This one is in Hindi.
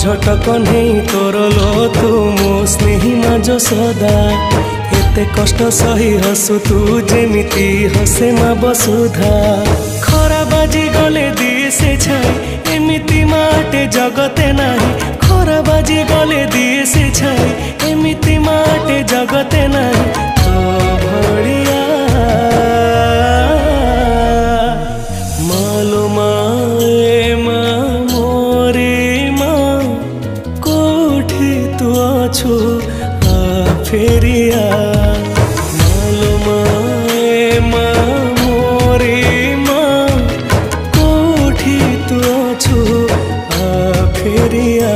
झटक नहीं तोर लो तू मो स्नेही माज सदा एते कष्ट सही हसु तू जेमिति हसे मा बसुधा खरा बाजी गले दिए से छाई एमिति माटे जगते नाही खरा बाजी गले दिए से छाई एमिति माटे जगते नाही तो भड़िया मालो माए मा मोरे मा कोठी तू अछु आ फेरिया मालो माए मा मोरे मा कोठी तू अछु आ फेरिया।